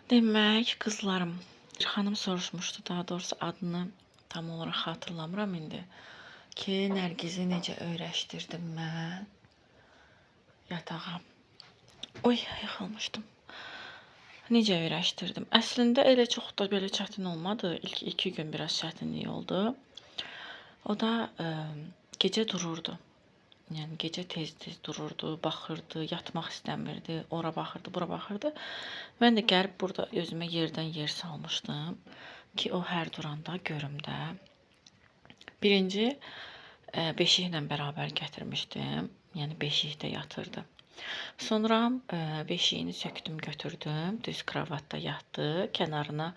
Demək, qızlarım, bir xanım soruşmuşdu, daha doğrusu adını tam olaraq xatırlamıram indi ki, Nərgizi necə öyrəşdirdim mən yatağa. Oy, yıxılmışdım. Necə öyrəşdirdim? Əslində elə çox da belə çətin olmadı. İlk 2 gün biraz çətinlik oldu. O da gecə dururdu. Yəni gecə tez-tez dururdu, baxırdı, yatmaq istəmirdi, ora baxırdı, bura baxırdı. Mən də gəlib burada özümə yerdən yer salmışdım ki, o hər duranda görüm də. Birinci beşiklə bərabər gətirmişdim. Yəni beşikdə yatırdı. Sonra beşiyini sökdüm, götürdüm, düz kravatda yatdı. Kənarına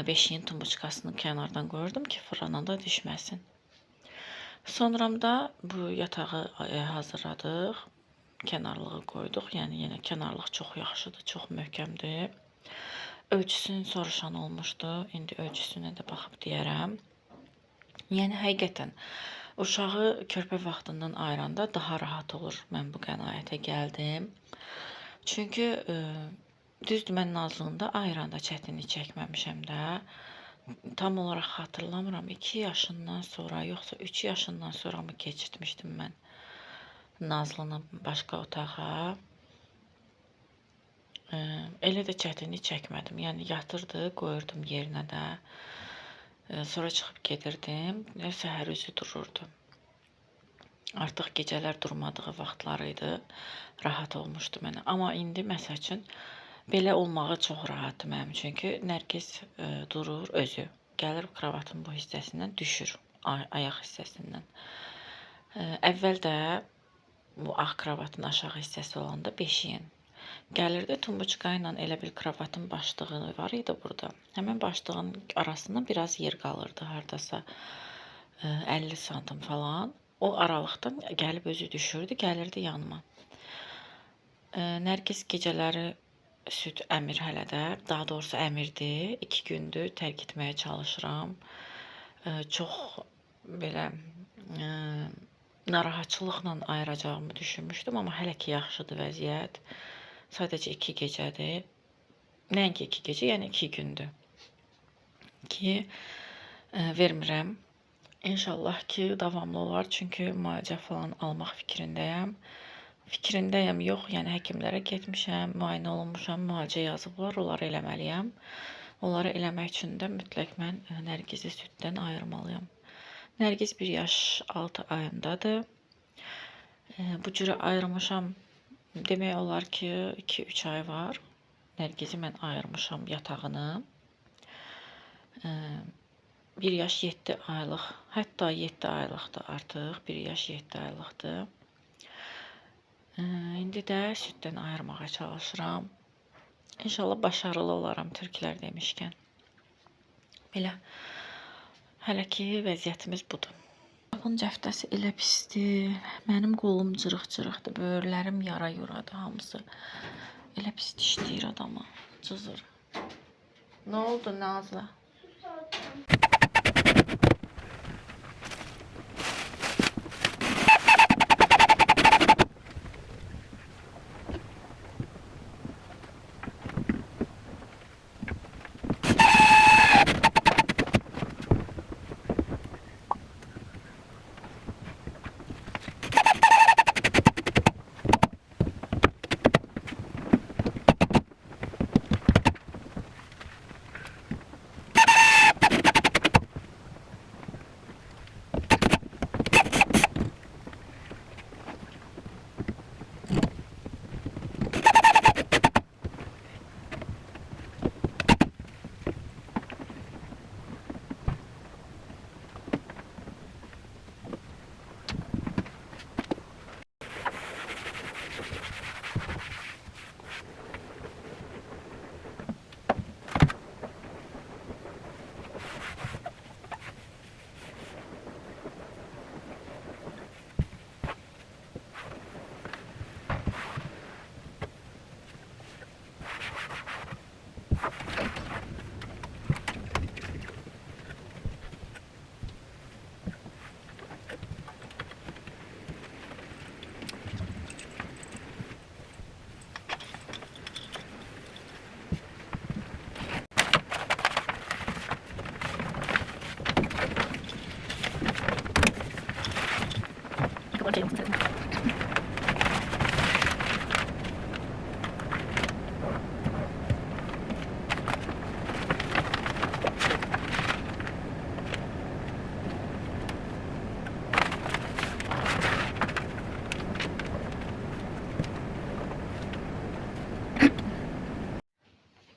beşiyin tumbuçkasını kənardan qoyurdum ki, fırlananda düşməsin. Sonra da bu yatağı hazırladıq, kənarlığı qoyduq. Yəni yenə kənarlıq çox yaxşıdır, çox möhkəmdir. Ölçüsünü soruşan olmuşdu. İndi ölçüsünə də baxıb deyərəm. Yəni həqiqətən uşağı körpə vaxtından ayıranda daha rahat olur. Mən bu qənaətə gəldim. Çünki düzdür, mən Nazlında ayıranda çətinlik çəkməmişəm də. Tam olaraq xatırlamıram. 2 yaşından sonra, yoxsa 3 yaşından sonra mı keçirtmişdim mən Nazlını başqa otağa. Elə də çətinlik çəkmədim. Yəni yatırdı, qoyurdum yerinə də. Sonra çıxıb gedirdim. Səhər üzü dururdu. Artıq gecələr durmadığı vaxtlar idi. Rahat olmuşdu mənə. Amma indi məsəl üçün belə olmağı çox rahatdır mənim. Çünki Nərgiz durur özü. Gəlir kravatın bu hissəsindən düşür. Ayaq hissəsindən. Əvvəl də bu ağ kravatın aşağı hissəsi olanda beşiyin. Gəlirdi tumbuçka ilə elə bil kravatın başlığı var idi burada. Həmin başlığın arasında biraz yer qalırdı. Hardasa 50 santim falan. O aralıqdan gəlib özü düşürdü. Gəlirdi yanıma. Nərgiz gecələri süd əmir hələ də, daha doğrusu əmirdi. 2 gündür tərk etməyə çalışıram. Çox belə narahatçılıqla ayıracağımı düşünmüşdüm, amma hələ ki yaxşıdır vəziyyət. Sadəcə 2 gecədir. Nəinki 2 gecə, yəni 2 gündür ki vermirəm. İnşallah ki davamlı olar, çünki müalicə falan almaq fikrindəyəm, yox, yəni həkimlərə getmişəm, müayinə olunmuşam, müalicə yazıblar, onları eləməliyəm. Onları eləmək üçün də mütləq mən Nərgizi süddən ayırmalıyam. Nərgiz 1 yaş 6 ayındadır. Bu cürə ayırmışam, demək olar ki 2-3 ay var. Nərgizi mən ayırmışam yatağını. 1 yaş 7 aylıq, hətta 7 aylıqdır artıq, 1 yaş 7 aylıqdır. İndi də süddən ayırmağa çalışıram. İnşallah başarılı olaram türklər demişkən. Belə, hələ ki vəziyyətimiz budur. Bunun cəftəsi elə pisdir. Mənim qolum cırıq-cırıqdır, böyürlərim yara-yuradır hamısı. Elə pis dişləyir adamı, cızır. Nə oldu Nazlı?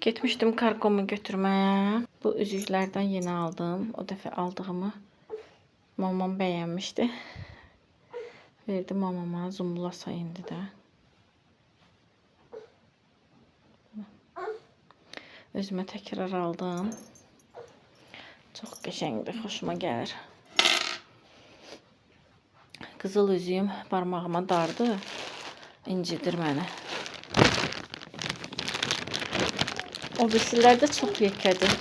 Getmişdim kargomu götürmeye. Bu üzüklerden yeni aldım. O dəfə aldığımı mamam bəyənmişdi. Verdim mamama, zumbulasa indi də. Özümə təkrar aldım. Çox qəşəngdir, xoşuma gəlir. Qızıl üzüyüm parmağıma dardı. İncidir məni. O birisilər də çox yekədir.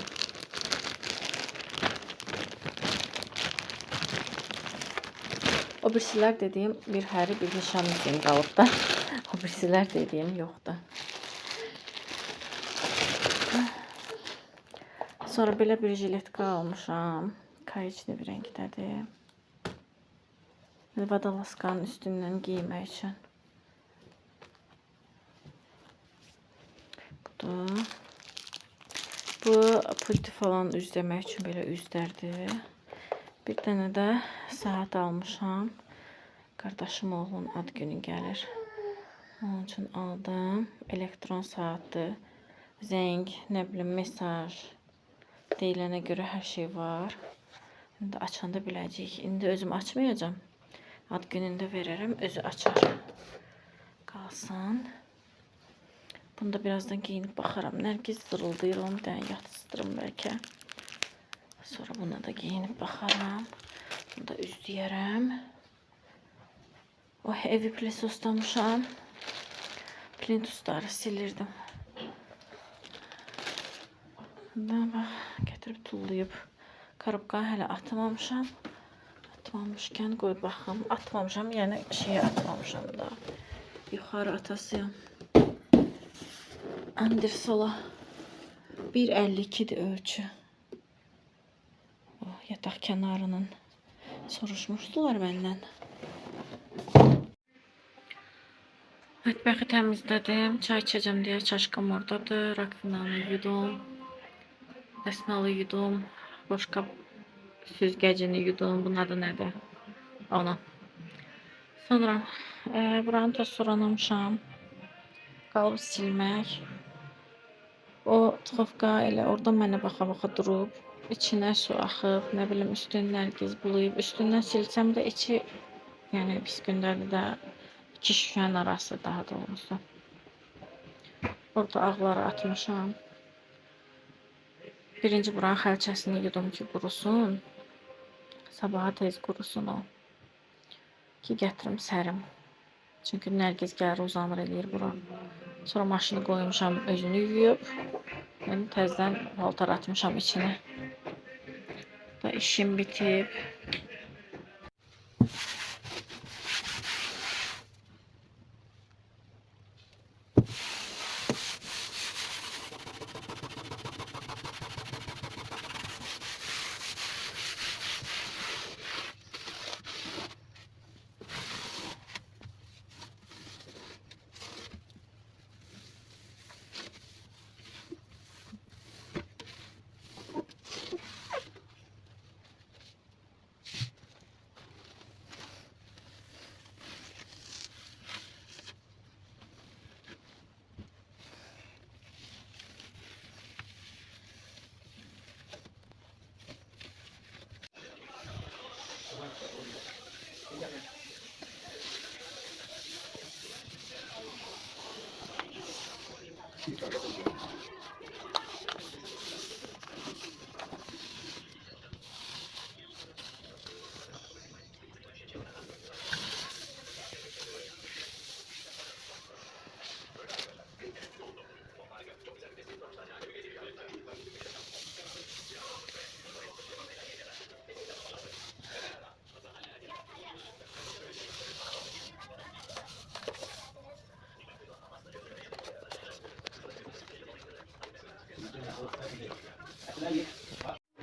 O birisilər dediyim bir həri bir nişan üzüyüm qalıb da. O birisilər dediyim yoxdur. Sonra belə bir jiletka almışam. Kayıçlı bir rəngdədir. Vadalaskanın üstündən giymək üçün. Bu pulti falan üzləmək üçün belə üzlərdir. Bir dənə də saat almışam. Qardaşım oğlunun ad günü gəlir. Onun üçün aldım. Elektron saatdır. Zəng, nə bilim, mesaj. Deyilənə görə hər şey var. İndi açanda biləcəyik. İndi özüm açmayacağım. Ad günündə verərəm, özü açar. Qalsın. Bunu da birazdan giyinib baxaram. Nərgiz zırıldayır, onu bir dənə yatışdırım bəlkə. Sonra buna da giyinib baxaram. Bunu da üzləyərəm. O evi plisosdamışam. Plintusları silirdim. Bax, gətirib tullayıb. Karobkanı hələ atmamışam. Atmamışkən qoy baxım. Atmamışam, yəni şeyə atmamışam da. Yuxarı atasıyam. Andersola 1.52'dir ölçü. Oh, yataq kənarının soruşmuşdular məndən. Mətbəxi təmizlədim. Çay içəcəm deyə çaşqam oradadır. Rakvinanı yudum. Dəsmalı yudum. Boşqab süzgəcini yudum. Bunun adı nədir? Onu. Sonra buranı da suranamışam. Qalıb silmək. O tıxovqa elə orada mənə baxa-baxa durub. İçinə su axıb, nə bilim üstünü nərgiz bulayıb. Üstündən silsəm də içi, yəni pis gündədir də iki şüşənin arası daha doğrusu. Orada ağları atmışam. Birinci buranın xəlçəsini yudum ki qurusun. Sabaha tez qurusun o. Ki gətirim sərim. Çünki nərgiz gəlir uzanır eləyir bura. Sonra maşını qoymuşam özünü yuyub. Yəni təzdən paltar atmışam içine. Da işim bitib.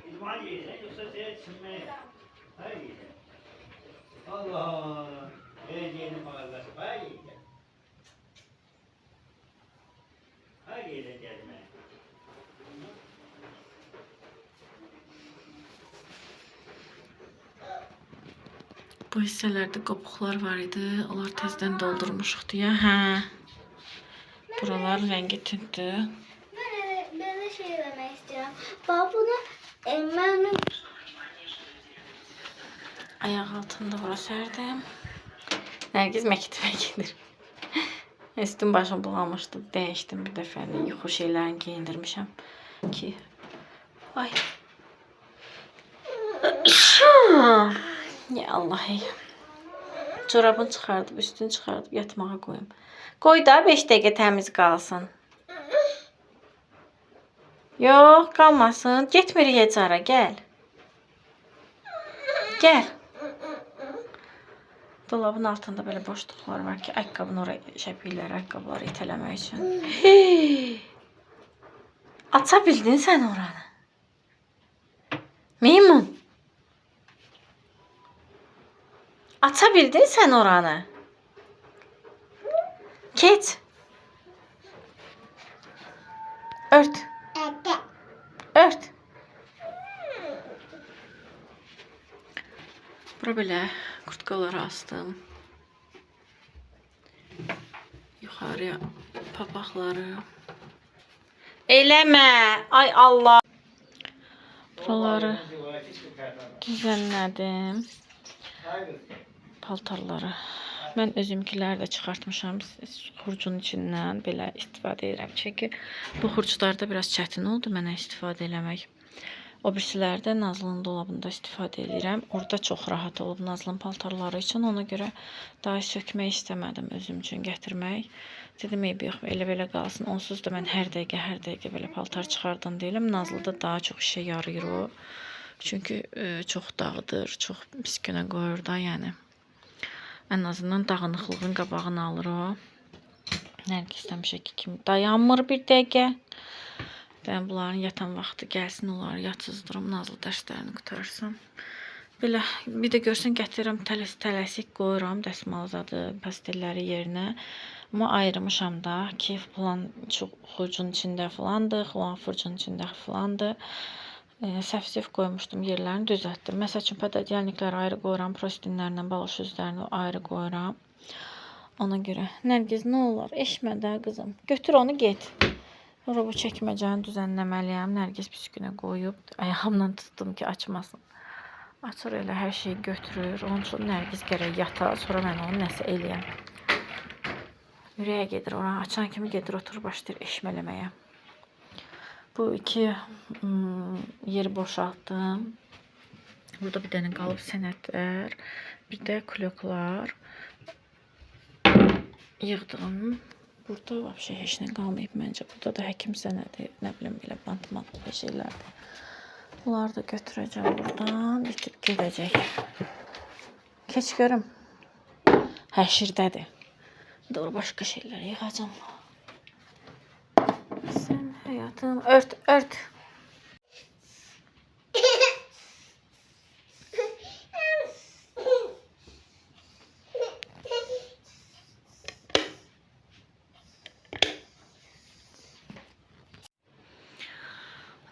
İdman yiyecek yoksa seyret çinmeye. Hayır. Allah Allah. Belediyenin mağazası. Hayır. Hayır gelme. Bu hisselerde kopuklar var idi. Onlar tezden doldurmuşuq deyə. Hə. Buralar rəngi tündü. da şey vermək istəyirəm. Bax bunu mən Ayak altında bura serdim. Nergiz mektebe gelir. Üstüm başım bulanmıştı. Değiştim bir defa. Yuxu şeylerini giyindirmişim ki. Ay. Ya Allah ey. Çorabını çıxardıb, üstünü çıxardıb yatmağa qoyum. Qoy da 5 dəqiqə təmiz qalsın. Yox, qalmasın. Getmirik heç ara, gəl. Gəl. Dolabın altında belə boşluqlar var ki, ayaqqabını oraya şəpiklər, ayaqqabıları itələmək üçün. Hey! Aça bildin sən oranı? Meymun. Aça bildin sən oranı? Keç. Ört. Ört. Bura belə kurtkaları astım. Yuxarıya papaqları. Eləmə. Ay Allah. Buraları düzənlədim. Paltarları. Mən özümkiləri də çıxartmışam. Xurcun içindən belə istifadə edirəm. Çünki bu xurclarda biraz çətin oldu mənə istifadə eləmək. O birisilərdə Nazlının dolabında istifadə edirəm. Orada çox rahat olub Nazlının paltarları üçün. Ona görə daha sökmək istəmədim özüm üçün gətirmək. Dedim, yox, elə-belə qalsın. Onsuz da mən hər dəqiqə belə paltar çıxardan deyiləm. Nazlıda daha çox işə yarayır o. Çünki çox dağıdır, çox pis günə qoyur da, yəni. Ən azından dağınıqlığın qabağını alır o. Nərgiz həmişəki kimi dayanmır bir dəqiqə. Ben bunların yatan vaxtı gəlsin, onları yatsızdırım, Nazlı dərslərini qutarsın. Belə, bir də görsən gətirirəm, tələsik qoyuram, dəsmalzadı, pastelləri yerinə. Amma ayırmışam da ki, falan çox xurcun içində falandır, falan fırcun içində falandır. Səfsif qoymuşdum, yerlərini düzəltdim. Məsəl üçün, pedagogikləri ayrı qoyuram, prostinlərlə balış üzlərini ayrı qoyuram. Ona görə, Nərgiz, nə olar, eşmə də qızım, götür onu, get. Sonra bu çəkməcəni düzənləməliyəm. Nərgiz pis günə qoyub, ayağımla tutdum ki, açmasın. Açır elə, hər şeyi götürür. Onun üçün Nərgiz gərək yatar, sonra mən onu nəsə eləyəm. Ürəyə gedir, ona açan kimi gedir, oturur, başlayır eşmələməyə. Bu iki yeri boşaltdım. Burada bir dənə qalıb sənədlər, bir də kloklar yığdım. Burada vəbşə heç nə qalmayıb məncə. Burada da həkim sənədi, nə bilim, belə bant-bantlı şeylərdir. Bunları da götürəcəm buradan, bitib gedəcək. Keç görüm. Həşirdədir. Doğru başqa şeylər yığacam. Sən həyatım, ört, ört.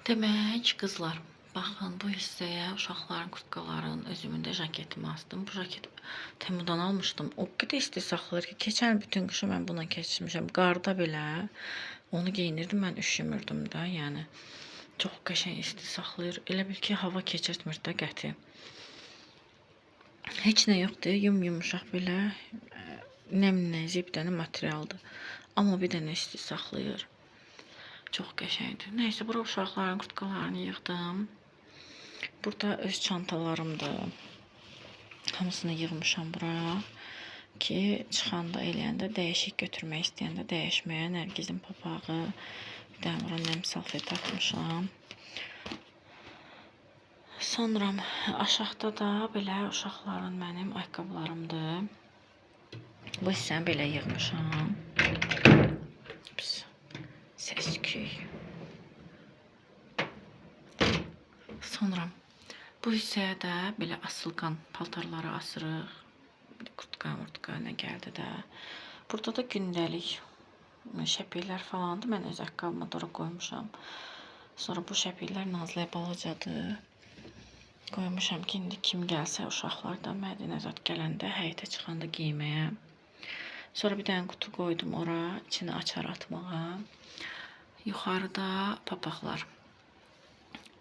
Demək, qızlar, baxın, bu hissəyə uşaqların kurtkaların özümün də jaketimi astım. Bu jaketi Temudan almışdım. O qədər isti saxlayır ki, keçən bütün qışı mən buna keçmişəm. Qarda belə onu geyinirdim, mən üşümürdüm də, yəni. Çox qəşəng isti saxlayır. Elə bil ki, hava keçirtmir də qəti. Heç nə yoxdur, yumuşaq belə, nəmnəzi bir dənə materialdır. Amma bir dənə isti saxlayır. Çox qəşəngdir. Nəysə, bura uşaqların kurtkalarını yığdım. Burada öz çantalarımdır. Hamısını yığmışam bura. Ki, çıxanda eləyəndə dəyişik götürmək istəyəndə dəyişməyə. Nərgizin papağı. Bir dənə bura nəm salfet atmışam. Sonra aşağıda da belə uşaqların mənim ayaqqabılarımdır. Bu hissəni belə yığmışam. Səsküy. Sonra bu hissəyə də belə asılqan paltarları asırıq. Kurtka nə gəldi də. Burada da gündəlik şəpiklər falandır. Mən öz ayaqqabımı da qoymuşam. Sonra bu şəpiklər Nazlıya balacadır. Qoymuşam ki, indi kim gəlsə uşaqlar da Mədinə zat gələndə, həyətə çıxanda giyməyə. Sonra bir dənə qutu qoydum ora, içinə açar atmağa. Yuxarıda papaqlar.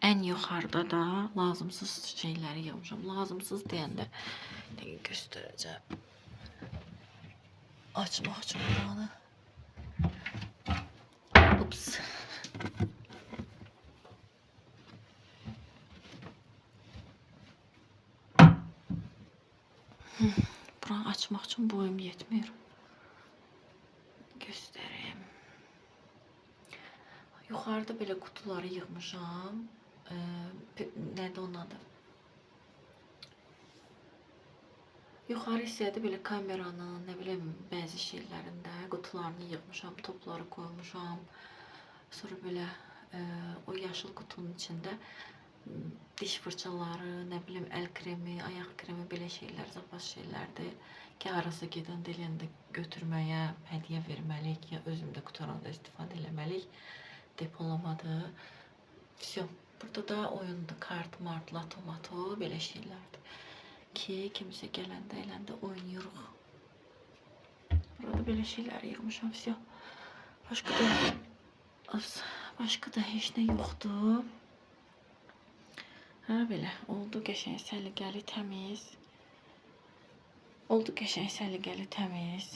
Ən yuxarıda da lazımsız şeyləri yığmışam. Lazımsız deyəndə dəqiq göstərəcəm. Açmaq üçün buranı. Ups. Buranı açmaq üçün boyum yetmir. Göstəreyim. Yuxarıda belə qutuları yığmışam. Nədir onun adı? Yuxarı hissədə belə kameranın, nə bilim, bəzi şeylərində qutularını yığmışam, topları qoymuşam. Sonra belə o yaşıl qutunun içində diş fırçaları, nə bilim, əl kremi, ayaq kremi, belə şeylər, zapas şeylərdir ki, arası gedən dilində götürməyə, hədiyyə verməliyik ya özümdə qutaranda istifadə eləməliyik. Depolamadı. Vəsiyo. Burada da oyundu, kart, mart, lato, mato, belə şeylərdir. Ki, kimsə gələndə, eləndə oynayırıq. Burada belə şeylər yığmışam, vəsiyo. Başqa da heç nə yoxdur. Hə, belə. Oldu qəşəng, səliqəli, təmiz.